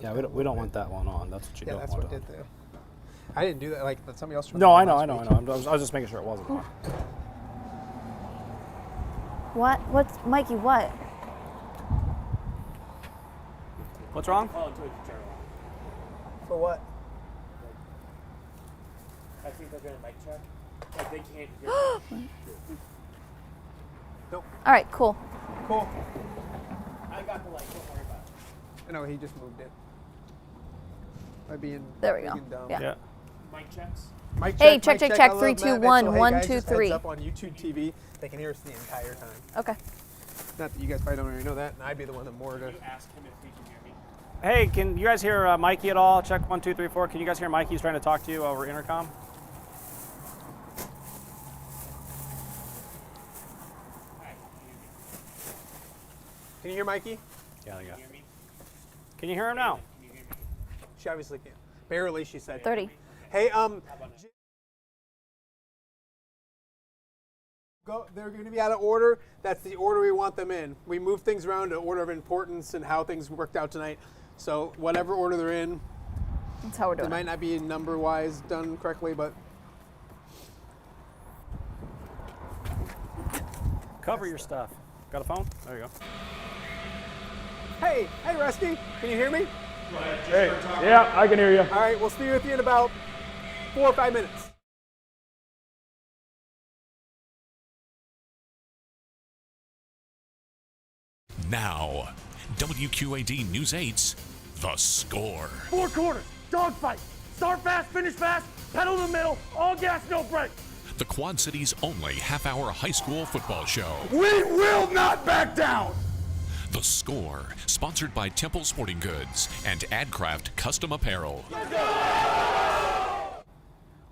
Yeah, we don't want that one on. That's what you don't want. Yeah, that's what it did though. I didn't do that. Like somebody else. No, I know. I was just making sure it wasn't on. What? What's Mikey? What? What's wrong? For what? I think they're gonna mic check. Like they can't hear. Nope. All right, cool. Cool. I got the light. Don't worry about it. No, he just moved it. By being There we go. dumb. Yeah. Mic checks. Mic check, Hey, mic check, check, I check. love 3, Matt 2, Mitchell. 1, Hey, 1, guys, 2, just 3. heads up on YouTube TV. They can hear us the entire time. Okay. Not that you guys probably don't already know that, and I'd be the one that more to. You ask him if he can hear me. Hey, can you guys hear Mikey at all? Check 1, 2, 3, 4. Can you guys hear Mikey? He's trying to talk to you over intercom. Can you hear Mikey? Yeah, I got. Can you hear him now? She obviously can't. Barely, she said. 30. Hey, they're going to be out of order. That's the order we want them in. We move things around to order of importance and how things worked out tonight. So whatever order they're in, That's how we're it doing might it. not be number-wise done correctly, but Cover your stuff. Got a phone? There you go. hey, Rusty, can you hear me? Hey, yeah, I can hear you. All right, we'll be with you in about 4 or 5 minutes. Now, WQAD News 8's The Score. 4 quarters, dogfight. Start fast, finish fast, pedal to the middle, all gas, no brake. The Quad City's only half-hour high school football show. We will not back down. The Score, sponsored by Temple Sporting Goods and AdCraft Custom Apparel.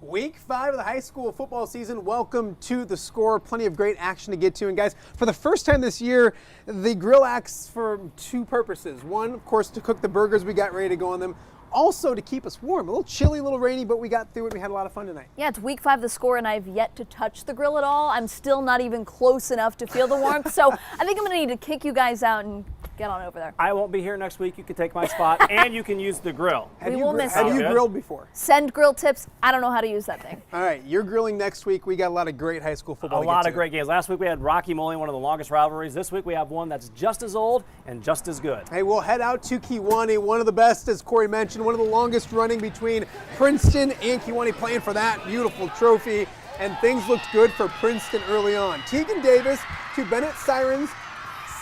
Week 5 of the high school football season. Welcome to The Score. Plenty of great action to get to. And guys, for the first time this year, the grill acts for 2 purposes. One, of course, to cook the burgers we got ready to go on them. Also to keep us warm. A little chilly, a little rainy, but we got through it. We had a lot of fun tonight. Yeah, it's week 5 of The Score, and I've yet to touch the grill at all. I'm still not even close enough to feel the warmth. So I think I'm going to need to kick you guys out and get on over there. I won't be here next week. You can take my spot, and you can use the grill. Have We you will miss have you. you grilled before? Send grill tips. I don't know how to use that thing. All right, you're grilling next week. We got a lot of great high school football A to get lot to. of great games. Last week we had Rocky Moly, one of the longest rivalries. This week we have one that's just as old and just as good. Hey, we'll head out to Kewanee, one of the best, as Corey mentioned, one of the longest running between Princeton and Kewanee, playing for that beautiful trophy. And things looked good for Princeton early on. Tegan Davis to Bennett Sirens,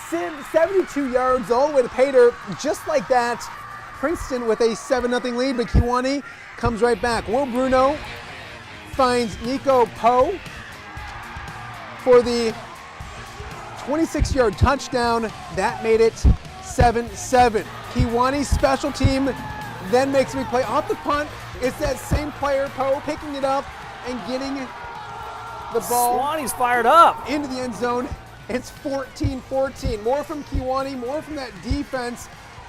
72 yards all the way to Pater, just like that. Princeton with a 7-0 lead, but Kewanee comes right back. Will Bruno finds Nico Poe for the 26-yard touchdown. That made it 7-7. Kewanee's special team then makes a big play off the punt. It's that same player, Poe, picking it up and getting the ball Swanee's fired up. into the end zone. It's 14-14. More from Kewanee, more from that defense.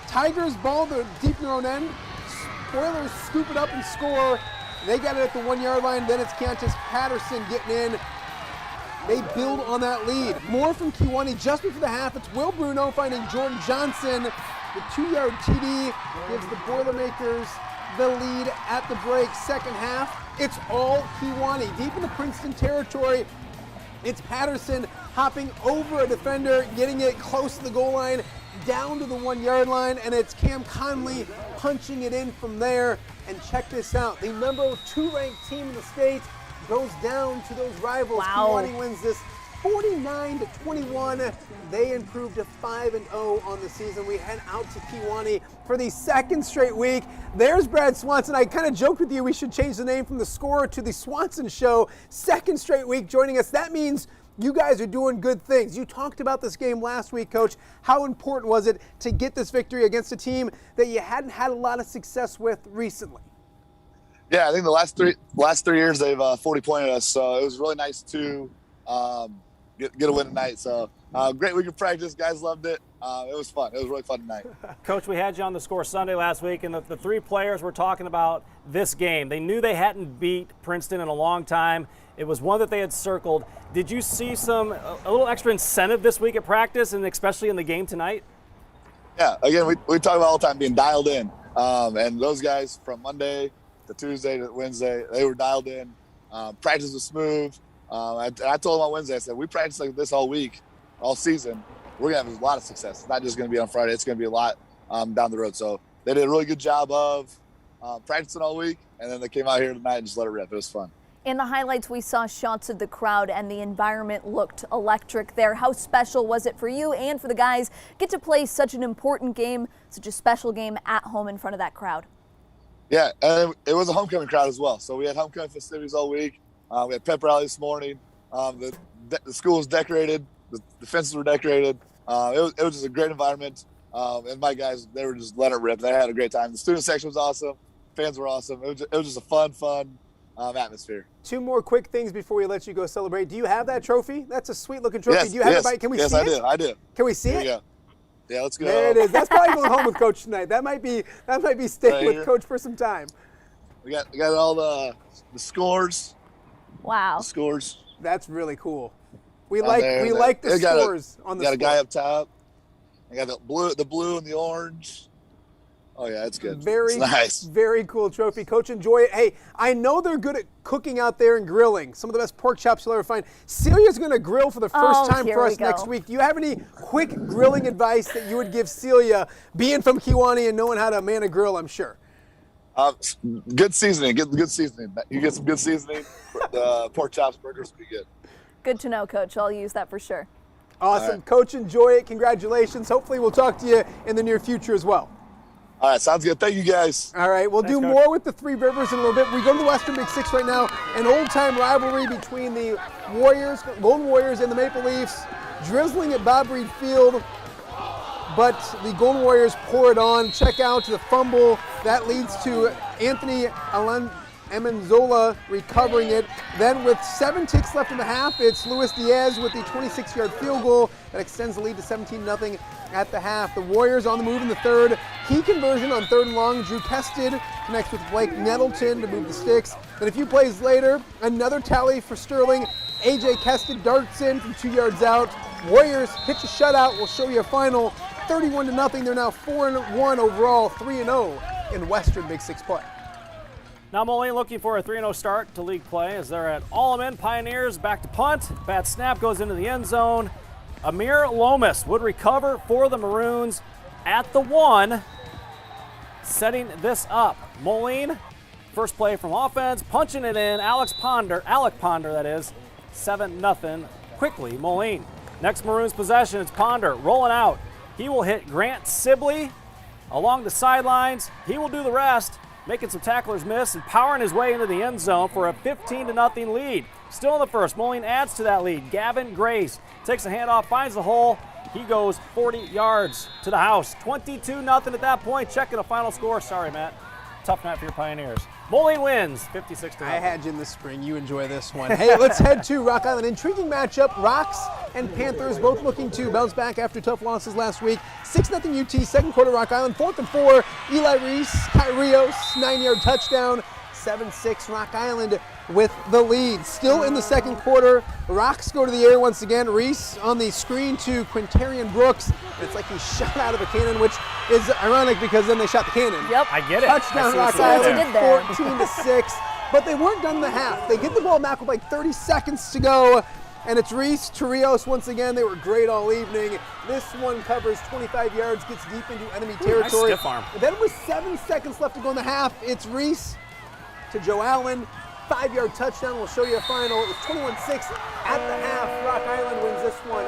Tigers ball to deep in their own end. Spoilers scoop it up and score. They got it at the 1-yard line. Then it's Cantus Patterson getting in. They build on that lead. More from Kewanee just before the half. It's Will Bruno finding Jordan Johnson. The 2-yard TD gives the Boilermakers the lead at the break. Second half, it's all Kewanee. Deep in the Princeton territory, it's Patterson hopping over a defender, getting it close to the goal line, down to the 1-yard line, and it's Cam Conley punching it in from there. And check this out, the number 2 ranked team in the state goes down to those rivals. Wow. Kewanee wins this 49-21. They improved to 5-0 on the season. We head out to Kewanee for the 2nd straight week. There's Brad Swanson. I kind of joked with you we should change the name from The Score to The Swanson Show. 2nd straight week joining us. That means you guys are doing good things. You talked about this game last week, Coach. How important was it to get this victory against a team that you hadn't had a lot of success with recently? Yeah, I think the last three years they've 40-pointed us, so it was really nice to get a win tonight. So great week of practice. Guys loved it. It was fun. It was really fun tonight. Coach, we had you on The Score Sunday last week, and the 3 players were talking about this game. They knew they hadn't beat Princeton in a long time. It was one that they had circled. Did you see a little extra incentive this week at practice, and especially in the game tonight? Yeah, again, we talk about all the time being dialed in. And those guys from Monday to Tuesday to Wednesday, they were dialed in. Practice was smooth. I told them on Wednesday, I said, we practice like this all week, all season. We're going to have a lot of success. It's not just going to be on Friday. It's going to be a lot down the road. So they did a really good job of practicing all week, and then they came out here tonight and just let it rip. It was fun. In the highlights, we saw shots of the crowd, and the environment looked electric there. How special was it for you and for the guys get to play such an important game, such a special game at home in front of that crowd? Yeah, and it was a homecoming crowd as well. So we had homecoming festivities all week. We had pep rally this morning. The school was decorated. The fences were decorated. It was just a great environment. And my guys, they were just letting it rip. They had a great time. The student section was awesome. Fans were awesome. It was just a fun atmosphere. 2 more quick things before we let you go celebrate. Do you have that trophy? That's a sweet looking trophy. Yes, do you have yes, it? Can we yes, see it? Yes, I do. Can we see Here it? we go. Yeah, let's go. There it is. That's probably going home with Coach tonight. That might be staying Right with here. Coach for some time. We got all the scores. Wow. The scores. That's really cool. We on like there. we like the It got scores on the got a guy score. up top. I got the blue and the orange. Oh yeah, it's good. Very it's nice. Very cool trophy. Coach, enjoy it. Hey, I know they're good at cooking out there and grilling. Some of the best pork chops you'll ever find. Celia's going to grill for the first time here for we us go. next week. Do you have any quick grilling advice that you would give Celia, being from KEWANEE and knowing how to man a grill, I'm sure? Good seasoning. Get good seasoning. You get some good seasoning. The pork chops, burgers will be good. Good to know, Coach. I'll use that for sure. Awesome. right. Coach, enjoy it. Congratulations. Hopefully we'll talk to you in the near future as well. All right, sounds good. Thank you guys. All right, we'll do Coach. more with the Three Rivers in a little bit. We go to the Western Big Six right now, an old-time rivalry between the Warriors, Golden Warriors, and the Maple Leafs, drizzling at Bob Reed Field, but the Golden Warriors pour it on. Check out the fumble. That leads to Anthony Amenzola recovering it. Then with 7 ticks left in the half, it's Luis Diaz with the 26-yard field goal that extends the lead to 17-0 at the half. The Warriors on the move in the third. Key conversion on 3rd and long. Drew Kested connects with Blake Nettleton to move the sticks. Then a few plays later, another tally for Sterling. AJ Kested darts in from 2 yards out. Warriors pitch a shutout. We'll show you a final 31-0. They're now 4-1 overall, 3-0 in Western Big Six play. Now Moline looking for a 3-0 start to league play as they're at all-in. Pioneers back to punt. Bad snap goes into the end zone. Amir Lomas would recover for the Maroons at the 1, setting this up. Moline, first play from offense, punching it in. Alec Ponder, that is, 7-0 quickly, Moline. Next Maroons possession, it's Ponder rolling out. He will hit Grant Sibley along the sidelines. He will do the rest, making some tacklers miss and powering his way into the end zone for a 15-0 lead. Still in the first, Moline adds to that lead. Gavin Grace takes a handoff, finds the hole. He goes 40 yards to the house. 22-0 at that point. Checking the final score. Sorry, Matt. Tough night for your Pioneers. Moline wins 56-0. I had you in the spring. You enjoy this one. Hey, let's head to Rock Island. Intriguing matchup. Rocks and Panthers both looking to bounce back after tough losses last week. 6-0 UT, second quarter Rock Island. 4th and 4. Eli Reese, Kyrios, 9-yard touchdown. 7-6 Rock Island with the lead. Still in the second quarter. Rocks go to the air once again. Reese on the screen to Quintarian Brooks. It's like he shot out of a cannon, which is ironic because then they shot the cannon. Yep. I get it. Touchdown I Rock see what you Island, did there. 14-6. But they weren't done in the half. They get the ball back with like 30 seconds to go. And it's Reese, Torrios once again. They were great all evening. This one covers 25 yards, gets deep into enemy territory. Nice stiff arm. Then with 7 seconds left to go in the half, it's Reese to Joe Allen. 5-yard touchdown. We'll show you a final. It was 21-6 at the half. Rock Island wins this one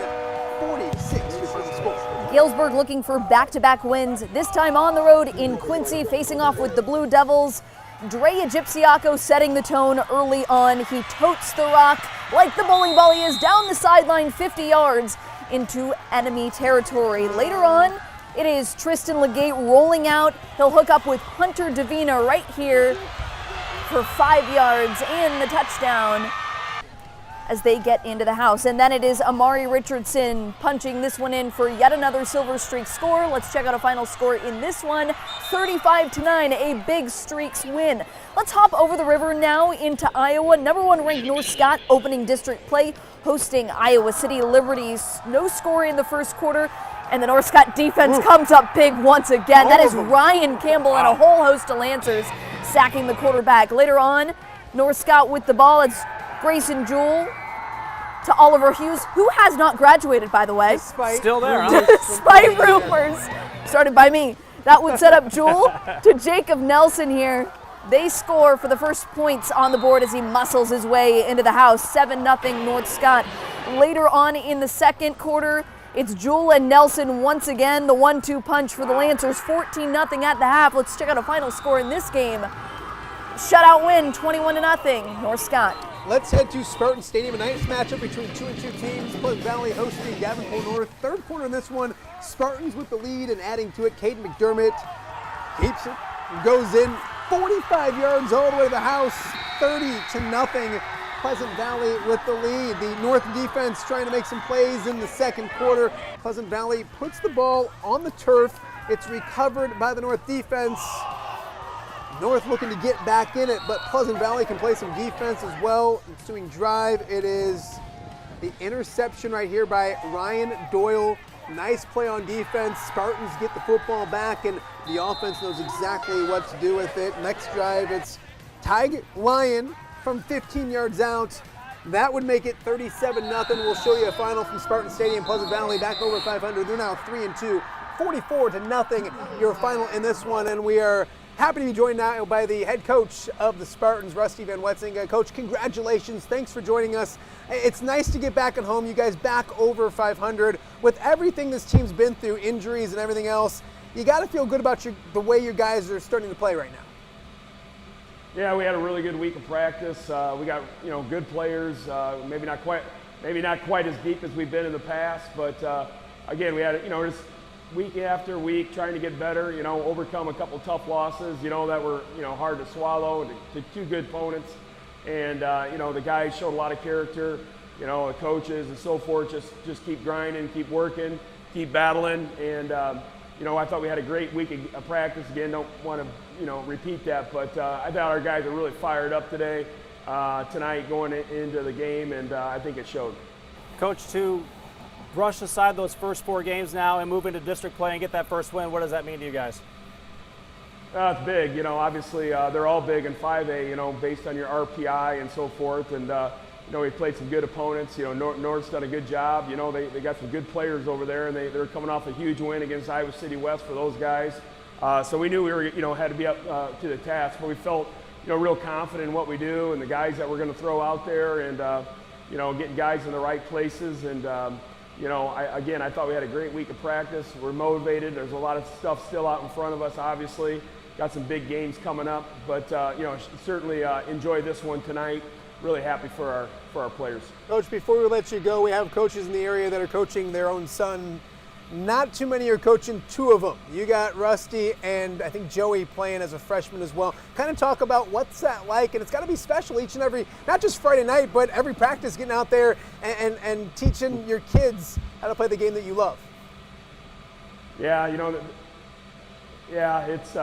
40-6 before the score. Galesburg looking for back-to-back wins, this time on the road in Quincy, facing off with the Blue Devils. Dre Egyptiaco setting the tone early on. He totes the rock like the bowling ball he is down the sideline 50 yards into enemy territory. Later on, it is Tristan Legate rolling out. He'll hook up with Hunter Davina right here for 5 yards and the touchdown as they get into the house. And then it is Amari Richardson punching this one in for yet another Silver Streak score. Let's check out a final score in this one. 35-9, a big Streaks win. Let's hop over the river now into Iowa. Number 1 ranked North Scott opening district play, hosting Iowa City Liberties. No score in the first quarter. And the North Scott defense comes up big once again. That is Ryan Campbell and a whole host of Lancers sacking the quarterback. Later on, North Scott with the ball. It's Grayson Jewell to Oliver Hughes, who has not graduated, by the way. Still there, huh? Despite rumors started by me. That would set up Jewell to Jacob Nelson here. They score for the first points on the board as he muscles his way into the house. 7-0 North Scott. Later on in the second quarter, it's Jewell and Nelson once again, the 1-2 punch for the Lancers. 14-0 at the half. Let's check out a final score in this game. Shutout win, 21-0, North Scott. Let's head to Spartan Stadium, a nice matchup between 2-2 teams. Pleasant Valley hosting Davenport North. Third quarter in this one, Spartans with the lead and adding to it. Caden McDermott keeps it, goes in 45 yards all the way to the house, 30-0. Pleasant Valley with the lead. The North defense trying to make some plays in the second quarter. Pleasant Valley puts the ball on the turf. It's recovered by the North defense. North looking to get back in it, but Pleasant Valley can play some defense as well. Ensuing drive, it is the interception right here by Ryan Doyle. Nice play on defense. Spartans get the football back, and the offense knows exactly what to do with it. Next drive, it's Tig Lyon from 15 yards out. That would make it 37-0. We'll show you a final from Spartan Stadium. Pleasant Valley back over 500. They're now 3-2, 44-0. Your final in this one, and we are happy to be joined now by the head coach of the Spartans, Rusty VanWetzinga. Coach, congratulations. Thanks for joining us. It's nice to get back at home. You guys back over 500. With everything this team's been through, injuries and everything else, you got to feel good about the way your guys are starting to play right now. Yeah, we had a really good week of practice. We got good players. Maybe not quite as deep as we've been in the past, but again, we had just week after week trying to get better. Overcome a couple tough losses. That were hard to swallow to two good opponents, and the guys showed a lot of character. The coaches and so forth just keep grinding, keep working, keep battling, and I thought we had a great week of practice. Again, don't want to repeat that, but I thought our guys are really fired up today, tonight going into the game, and I think it showed. Coach, to brush aside those first 4 games now and move into district play and get that first win, what does that mean to you guys? It's big. Obviously they're all big in 5A, based on your RPI and so forth, and we played some good opponents. North's done a good job. They got some good players over there, and they're coming off a huge win against Iowa City West for those guys. So we knew we were, had to be up to the task, but we felt, real confident in what we do and the guys that we're going to throw out there, and getting guys in the right places. And I thought we had a great week of practice. We're motivated. There's a lot of stuff still out in front of us. Obviously, got some big games coming up, but certainly enjoy this one tonight. Really happy for our players. Coach, before we let you go, we have coaches in the area that are coaching their own son. Not too many are coaching 2 of them. You got Rusty and I think Joey playing as a freshman as well. Kind of talk about what's that like, and it's got to be special each and every, not just Friday night, but every practice, getting out there and teaching your kids how to play the game that you love. Yeah, it's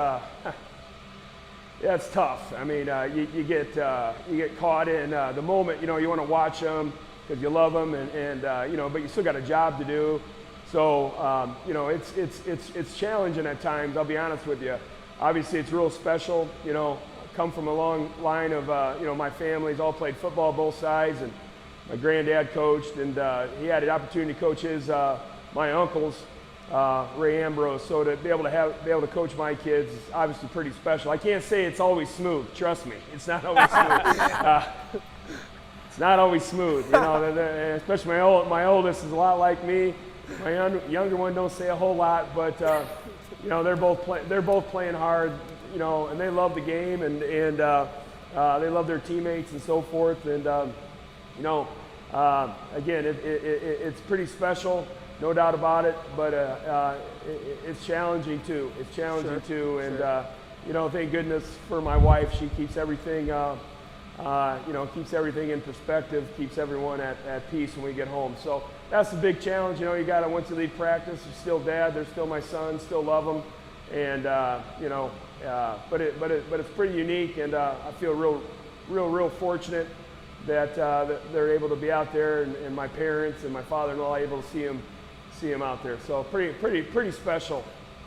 it's tough. I mean, you get caught in the moment. You want to watch them because you love them, and but you still got a job to do. So it's challenging at times. I'll be honest with you. Obviously, it's real special. Come from a long line of my family's all played football both sides, and my granddad coached, and he had an opportunity to coach my uncles, Ray Ambrose. So to be able to coach my kids is obviously pretty special. I can't say it's always smooth. Trust me, it's not always smooth. It's not always smooth. Especially my oldest is a lot like me. My younger one don't say a whole lot, but they're both playing hard, and they love the game, and they love their teammates and so forth. And again, it's pretty special, no doubt about it. But it's challenging too. It's challenging too, and thank goodness for my wife. She keeps everything, keeps everything in perspective, keeps everyone at peace when we get home. So that's the big challenge. You got to, once you leave practice, you're still dad, they're still my son, still love them, and but it's pretty unique, and I feel real fortunate that they're able to be out there, and my parents and my father-in-law able to see see him out there. So pretty special.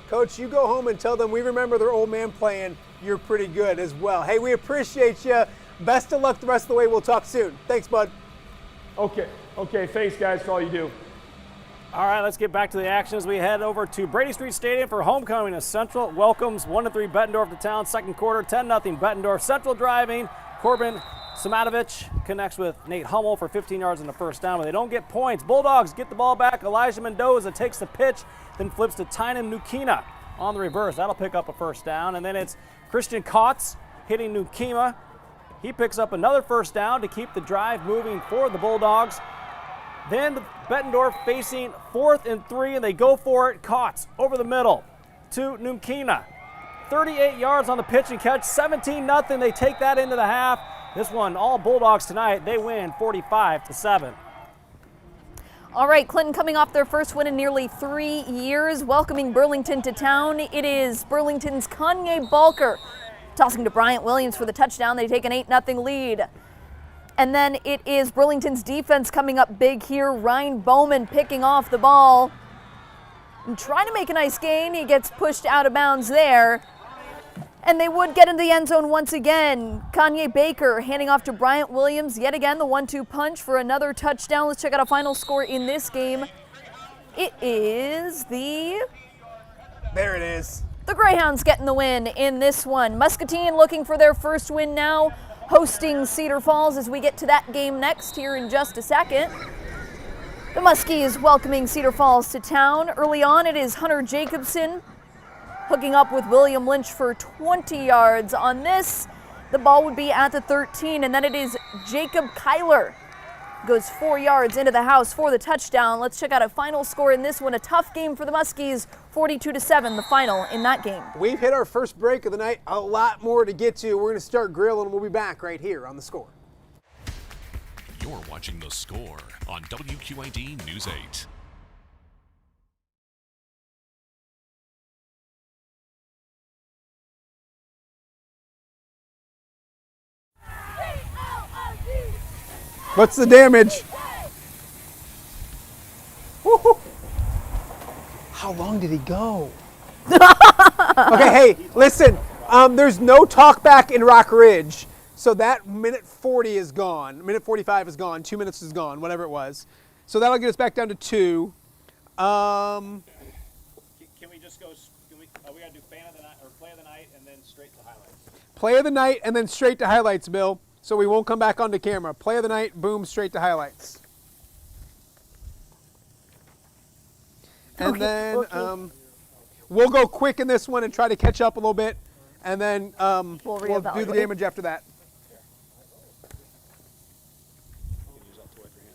Coach, you go home and tell them we remember their old man playing. You're pretty good as well. Hey, we appreciate you. Best of luck the rest of the way. We'll talk soon. Thanks, bud. Okay, thanks guys for all you do. All right, let's get back to the action as we head over to Brady Street Stadium for homecoming as Central welcomes 1-3 Bettendorf to town. Second quarter, 10-0 Bettendorf. Central driving. Corbin Samatovich connects with Nate Hummel for 15 yards in the first down, but they don't get points. Bulldogs get the ball back. Elijah Mendoza takes the pitch, then flips to Tynan Nukina on the reverse. That'll pick up a first down, and then it's Christian Kotz hitting Nukina. He picks up another first down to keep the drive moving for the Bulldogs. Then Bettendorf facing 4th and 3, and they go for it. Kotz over the middle to Nukina. 38 yards on the pitch and catch, 17-0. They take that into the half. This one, all Bulldogs tonight. They win 45-7. All right, Clinton coming off their first win in nearly 3 years, welcoming Burlington to town. It is Burlington's Kanye Balker tossing to Bryant Williams for the touchdown. They take an 8-0 lead. And then it is Burlington's defense coming up big here. Ryan Bowman picking off the ball and trying to make a nice gain. He gets pushed out of bounds there. And they would get into the end zone once again. Kanye Baker handing off to Bryant Williams. Yet again, the 1-2 punch for another touchdown. Let's check out a final score in this game. It is There it is. the Greyhounds getting the win in this one. Muscatine looking for their first win now, hosting Cedar Falls as we get to that game next here in just a second. The Muskies welcoming Cedar Falls to town. Early on, it is Hunter Jacobson hooking up with William Lynch for 20 yards on this. The ball would be at the 13, and then it is Jacob Kyler. Goes 4 yards into the house for the touchdown. Let's check out a final score in this one. A tough game for the Muskies, 42-7, the final in that game. We've hit our first break of the night. A lot more to get to. We're going to start grilling. We'll be back right here on The Score. You're watching The Score on WQAD News 8. What's the damage? Woo-hoo. How long did he go? Okay, hey, listen. There's no talk back in Rockridge, so that minute 40 is gone. Minute 45 is gone. 2 minutes is gone. Whatever it was. So that'll get us back down to 2. Can we just go? We gotta do fan of the night or play of the night and then straight to highlights. Play of the night and then straight to highlights, Bill. So we won't come back onto camera. Play of the night, boom, straight to highlights. And then we'll go quick in this one and try to catch up a little bit. And then we'll do the damage after that.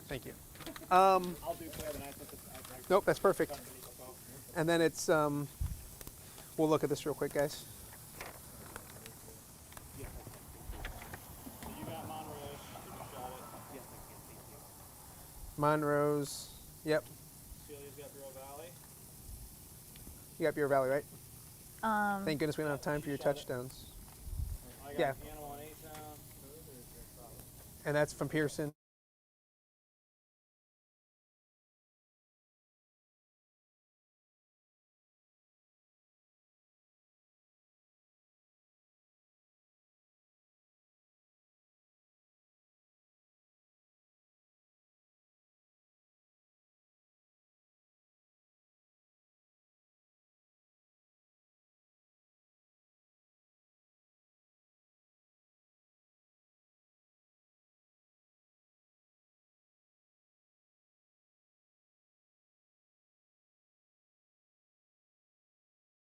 Thank you. I'll do play of the night. Nope, that's perfect. And then it's, we'll look at this real quick, guys. Monroe's, yep. Celia's got Bureau Valley. You got Bureau Valley, right? Thank goodness we don't have time for your touchdowns. I got Yeah. Annawan, A-Town. And that's from Pearson.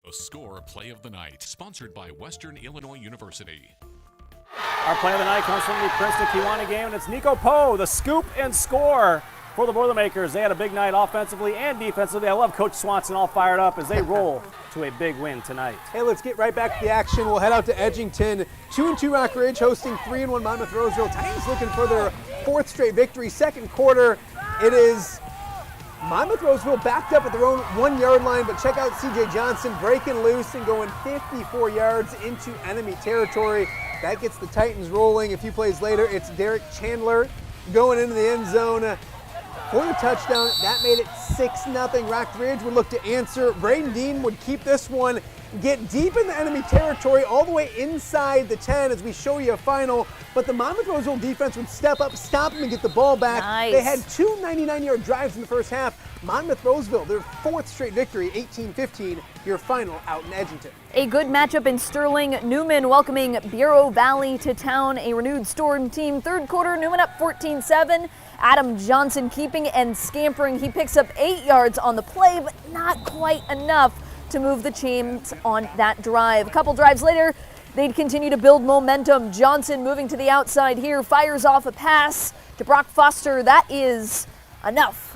The Score Play of the Night, sponsored by Western Illinois University. Our play of the night comes from the Princeton-KEWANEE game, and it's Nico Poe, the scoop and score for the Boilermakers. They had a big night offensively and defensively. I love Coach Swanson all fired up as they roll to a big win tonight. Hey, let's get right back to the action. We'll head out to Edgington. 2-2 Rockridge hosting 3-1 Monmouth Roseville. Titans looking for their 4th straight victory. Second quarter, it is Monmouth Roseville backed up at their own 1-yard line, but check out CJ Johnson breaking loose and going 54 yards into enemy territory. That gets the Titans rolling. A few plays later, it's Derek Chandler going into the end zone. for the touchdown. That made it 6-0. Rockridge would look to answer. Braden Dean would keep this one, get deep in the enemy territory, all the way inside the 10 as we show you a final. But the Monmouth Roseville defense would step up, stop them, and get the ball back. Nice. They had 2 99-yard drives in the first half. Monmouth Roseville, their 4th straight victory, 18-15, your final out in Edgerton. A good matchup in Sterling. Newman welcoming Bureau Valley to town. A renewed Storm team. Third quarter, Newman up 14-7. Adam Johnson keeping and scampering. He picks up 8 yards on the play, but not quite enough to move the chains on that drive. A couple drives later, they'd continue to build momentum. Johnson moving to the outside here, fires off a pass to Brock Foster. That is enough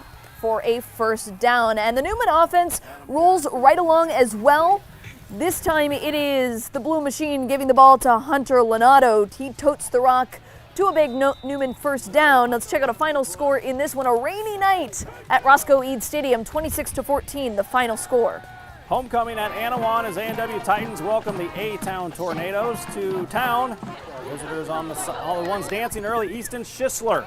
for a first down. And the Newman offense rolls right along as well. This time it is the Blue Machine giving the ball to Hunter Lenato. He totes the rock to a big Newman first down. Let's check out a final score in this one. A rainy night at Roscoe Eads Stadium, 26-14, the final score. Homecoming at Annawan as A&W Titans welcome the A-Town Tornadoes to town. Visitors on the ones dancing early. Easton Schisler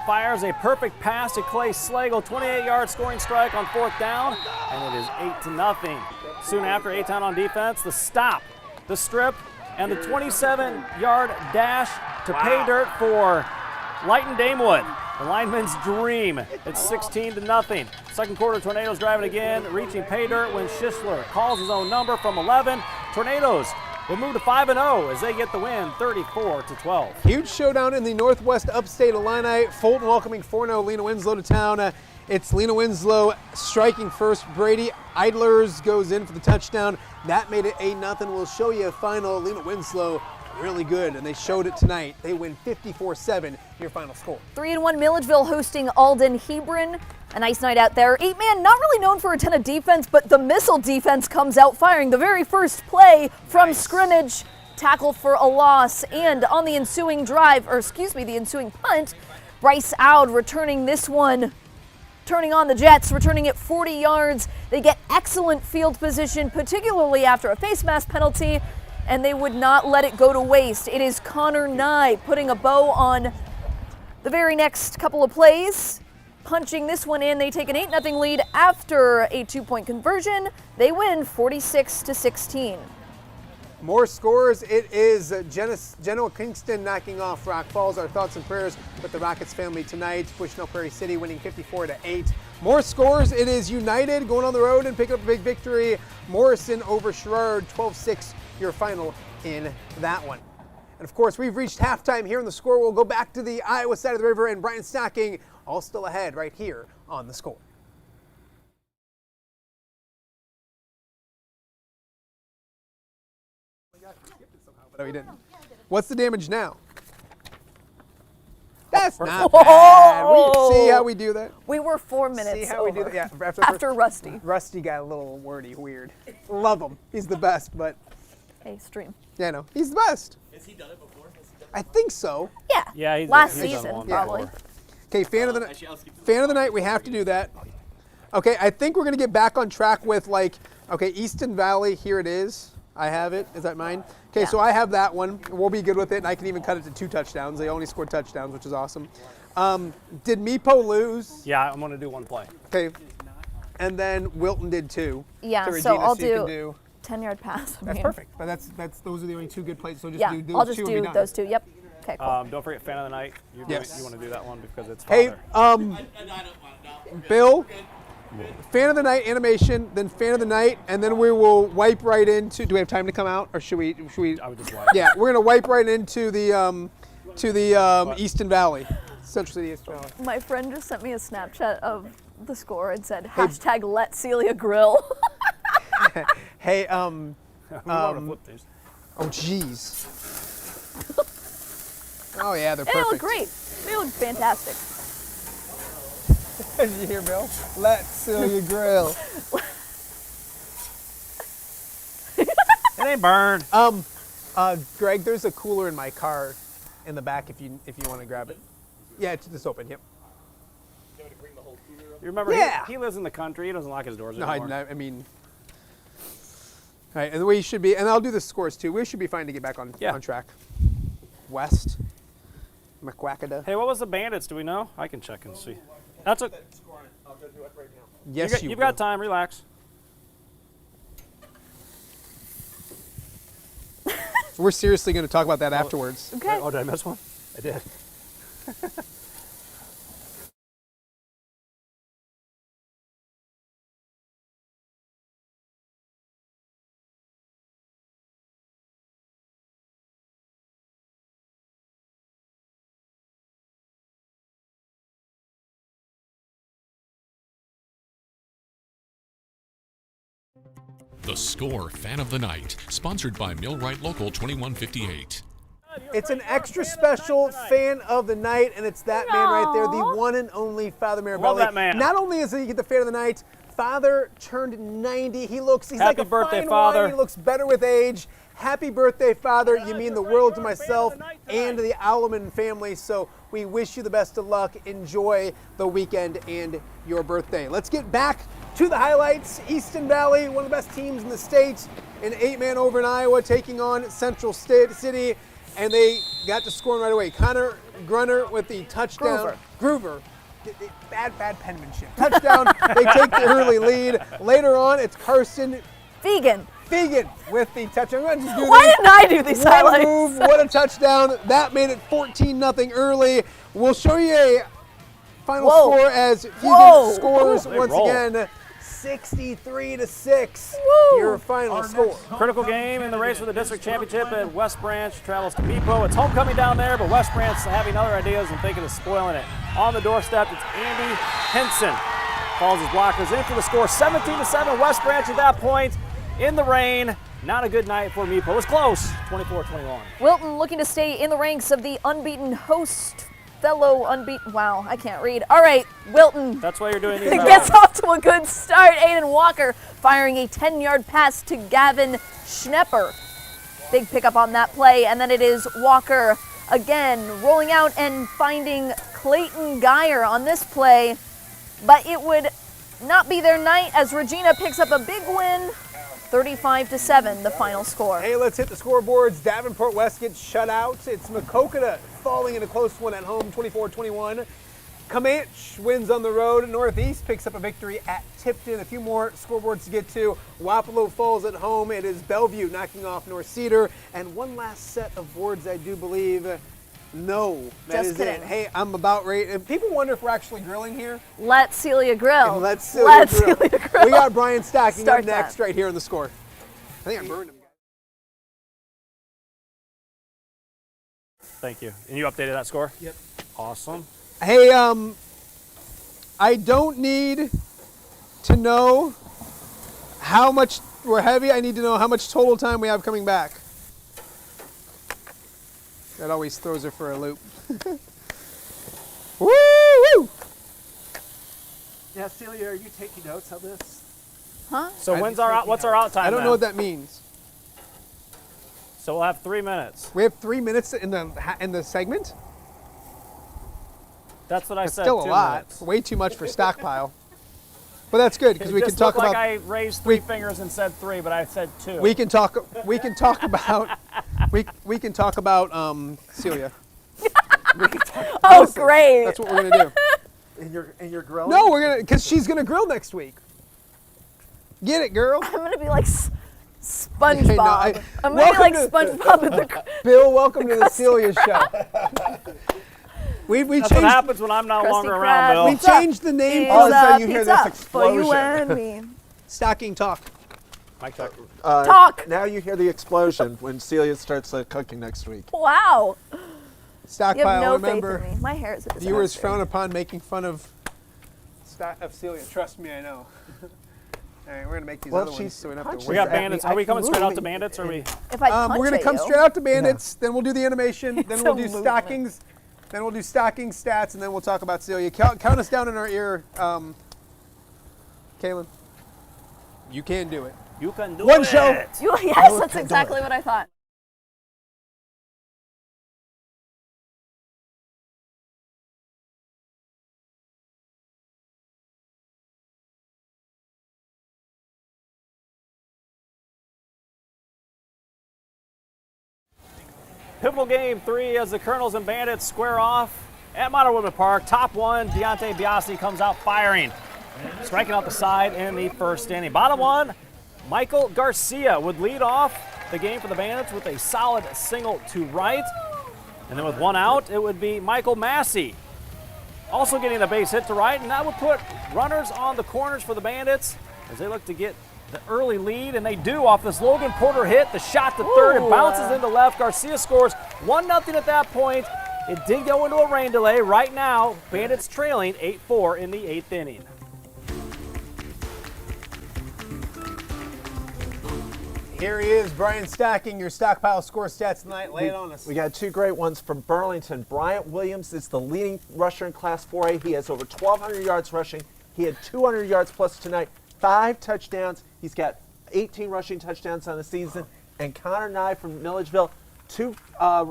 fires a perfect pass to Clay Slagle, 28-yard scoring strike on 4th down, and it is 8-0. Soon after, A-Town on defense, the stop, the strip, and the 27-yard dash to pay dirt for Lighton Damewood. The lineman's dream. It's 16-0. Second quarter, Tornadoes driving again, reaching pay dirt when Schisler calls his own number from 11. Tornadoes will move to 5-0 as they get the win, 34-12. Huge showdown in the Northwest Upstate Illini. Fulton welcoming 4-0 Lena Winslow to town. It's Lena Winslow striking first. Brady Idlers goes in for the touchdown. That made it 8-0. We'll show you a final. Lena Winslow really good, and they showed it tonight. They win 54-7, your final score. 3-1 Milledgeville hosting Alden Hebron. A nice night out there. 8-man, not really known for a ton of defense, but the missile defense comes out firing. The very first play from scrimmage, tackle for a loss, and on the ensuing drive, the ensuing punt, Bryce Aud returning this one, turning on the Jets, returning it 40 yards. They get excellent field position, particularly after a face mask penalty, and they would not let it go to waste. It is Connor Nye putting a bow on the very next couple of plays, punching this one in. They take an 8-0 lead after a 2-point conversion. They win 46-16. More scores. It is Genoa Kingston knocking off Rock Falls. Our thoughts and prayers with the Rockets family tonight. Bushnell Prairie City winning 54-8. More scores. It is United going on the road and picking up a big victory. Morrison over Sherrard, 12-6, your final in that one. And of course, we've reached halftime here in the score. We'll go back to the Iowa side of the river, and Brian Stocking all still ahead right here on the score. No, he didn't. What's the damage now? That's not bad. We see how we do that. We were 4 minutes See how over. we do that? Yeah, after Rusty. Rusty got a little wordy, weird. Love him. He's the best, but Hey, stream. yeah, no, he's the best. Has he done it before? I think so. Yeah. Yeah, he's last done season one probably. before. Okay, fan of the night. We have to do that. Okay, I think we're gonna get back on track with Easton Valley. Here it is. I have it. Is that mine? Okay, so I have that one. We'll be good with it, and I can even cut it to 2 touchdowns. They only scored touchdowns, which is awesome. Did Meepo lose? Yeah, I'm going to do one play. Okay. And then Wilton did 2. Yeah, to so Regina, I'll you can do 10-yard pass. That's perfect. But those are the only 2 good plays. So just Yeah, do those I'll just 2 and be do done. those 2. Yep. Okay, cool. Don't forget fan of the night. You want to do that one because it's Hey, father. Bill, fan of the night animation, then fan of the night, and then we will wipe right into. Do we have time to come out, or should we? I would just wipe. Yeah, we're gonna wipe right into the Easton Valley, Central City Easton Valley. My friend just sent me a Snapchat of the score and said hashtag let Celia grill. Hey, We want to flip these. oh jeez. Oh yeah, they're They perfect. look great. They look fantastic. Did you hear, Bill? Let Celia grill. It ain't burned. Greg, there's a cooler in my car in the back if you want to grab it. Yeah, it's just open. Yep. You remember, Yeah. he lives in the country. He doesn't lock his doors No, anymore. I mean. All right, and we should be, and I'll do the scores too. We should be fine to get back on track. West, McQuackada. Hey, what was the Bandits? Do we know? I can check and see. That's a. I'll go do it right now. Yes, You've got time. Relax. We're seriously going to talk about that afterwards. Okay. Oh, did I miss one? I did. The Score Fan of the Night, sponsored by Millwright Local 2158. It's an extra special fan of the night, and it's that man right there, the one and only Father Mirabelli. Love that man. Not only is he the fan of the night, Father turned 90. He's like Happy a birthday, fine Father. wine. He looks better with age. Happy birthday, Father. You mean the world to myself and to the Alleman family. So we wish you the best of luck. Enjoy the weekend and your birthday. Let's get back to the highlights. Easton Valley, one of the best teams in the state, an 8-man over in Iowa, taking on Central City, and they got to scoring right away. Connor Grunner with the touchdown. Groover. Bad penmanship. Touchdown. They take the early lead. Later on, it's Carson Vegan. with the touchdown. Why didn't I do these What a highlights? move, what a touchdown. That made it 14-0 early. We'll show you a final score as Fusion scores once roll. again. 63-6. Your final score. Critical game in the race for the district championship at West Branch travels to Meepo. It's homecoming down there, but West Branch having other ideas and thinking of spoiling it. On the doorstep, it's Andy Henson. Calls his blockers in for the score. 17-7 West Branch at that point. In the rain. Not a good night for Meepo. It was close. 24-21. Wilton looking to stay in the ranks of the unbeaten host. Wow, I can't read. All right, Wilton. That's why you're doing these. Gets off to a good start. Aiden Walker firing a 10-yard pass to Gavin Schnepper. Big pickup on that play, and then it is Walker again rolling out and finding Clayton Geyer on this play, but it would not be their night as Regina picks up a big win. 35-7, the final score. Hey, let's hit the scoreboards. Davenport West gets shut out. It's Makokata falling in a close one at home, 24-21. Comanche wins on the road. Northeast picks up a victory at Tipton. A few more scoreboards to get to. Wapello falls at home. It is Bellevue knocking off North Cedar. And one last set of boards, I do believe. No, that Just is kidding. it. Hey, I'm about ready. If people wonder if we're actually grilling here. Let Celia grill. And let Celia grill. Celia grill. We got Brian Stocking Start up next that. right here on the score. I think I burned him. Thank you. And you updated that score? Yep. Awesome. Hey, I don't need to know how much we're heavy. I need to know how much total time we have coming back. That always throws her for a loop. Woo! Yeah, Celia, are you taking notes on this? Huh? So what's our out time? I don't then? know what that means. So we'll have 3 minutes. We have 3 minutes in the segment. That's what I That's said. still a 2 lot. minutes. Way too much for stockpile. But that's good because It we can just talk looked about. like I raised 3 fingers and said 3, but I said 2. We can talk. We can talk about. We can talk about Celia. Oh, great. That's what we're gonna do. And you're grilling? No, we're gonna because she's gonna grill next week. Get it, girl. I'm gonna be like SpongeBob. Hey, no, I'm I'm gonna be like SpongeBob at the. Bill, welcome to the Celia show. We That's changed. what happens when I'm no Krusty longer Krab. around, Bill. We changed the name. Pizza, All of a sudden, you hear this pizza for you explosion. and me. Stocking talk. Mike check. Talk. Now you hear the explosion when Celia starts cooking next week. Wow. You Stockpile. have no Remember, faith in me. My hair is a viewers disaster. frown upon making fun of Celia. Trust me, I know. All right, we're gonna make these Well, other ones she's so we don't have to punching We worry. got bandits. Are we coming straight out to bandits, or are we? If I punch We're gonna at come you, straight out to bandits. Then we'll do the animation. Then It's we'll a do movement. stockings. Then we'll do stocking stats, and then we'll talk about Celia. Count us down in our ear, Kaylin. You can do it. You can do One it. show. Yes, that's exactly what I thought. Pivotal game 3 as the Colonels and Bandits square off. at Modern Woodman Park. Top one, Deontay Biasi comes out firing, striking out the side in the first inning. Bottom one, Michael Garcia would lead off the game for the Bandits with a solid single to right. And then with one out, it would be Michael Massey also getting a base hit to right, and that would put runners on the corners for the Bandits as they look to get the early lead, and they do off this Logan Porter hit. The shot to third, it bounces into left. Garcia scores 1-0 at that point. It did go into a rain delay. Right now, Bandits trailing 8-4 in the 8th inning. Here he is, Brian Stacking, your stockpile score stats tonight. Lay it on us. We got two great ones from Burlington. Bryant Williams is the leading rusher in Class 4A. He has over 1,200 yards rushing. He had 200 yards plus tonight, 5 touchdowns. He's got 18 rushing touchdowns on the season. And Connor Nye from Milledgeville,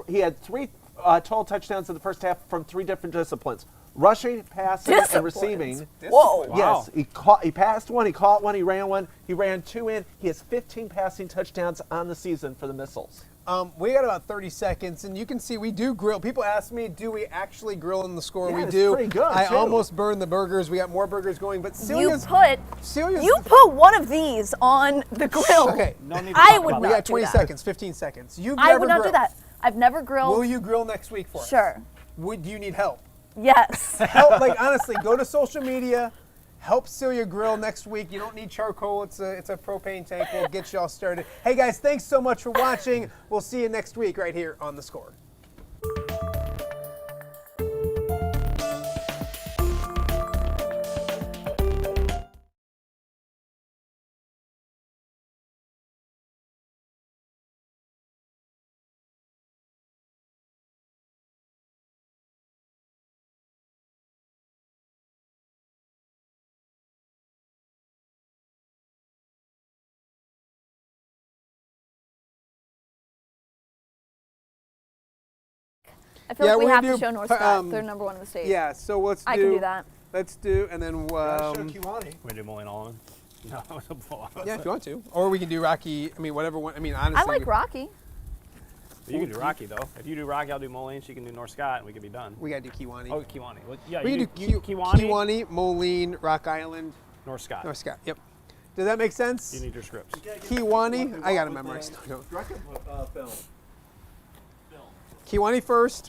he had 3 total touchdowns in the first half from 3 different disciplines. Rushing, passing, and receiving. Whoa. Yes, he passed one, he caught one, he ran one. He ran 2 in. He has 15 passing touchdowns on the season for the Missiles. We got about 30 seconds, and you can see we do grill. People ask me, do we actually grill in the score? Yeah, we it's do. pretty good, I too. almost burned the burgers. We got more burgers going, but You Celia's... put one of these on the grill. Okay. No need to I talk would about We not got do 20 that. seconds, 15 seconds. You've I never would not do grilled. that. I've never grilled. Will you grill next week for us? Sure. Would you need help? Yes. Help, like honestly, go to social media, help Celia grill next week. You don't need charcoal, it's a propane tank. We'll get you all started. Hey guys, thanks so much for watching. We'll see you next week right here on The Score. I feel like we we're have gonna to do, show North Scott. They're number 1 in the state. Yeah, so let's do. I can do that. Let's do, and then KEWANEE. We do Moline Allman? No, it was a blowout. yeah, if you want to, or we can do Rocky. I mean, whatever one. I mean, honestly. I like Rocky. You can do Rocky, though. If you do Rocky, I'll do Moline. She can do North Scott, and we can be done. We gotta do KEWANEE. Oh, KEWANEE. Well, yeah, We you can do do KEWANEE, KEWANEE, Moline, Rock Island, North Scott. North Scott. Yep. Does that make sense? You need your scripts. KEWANEE. I got to memorize. KEWANEE first.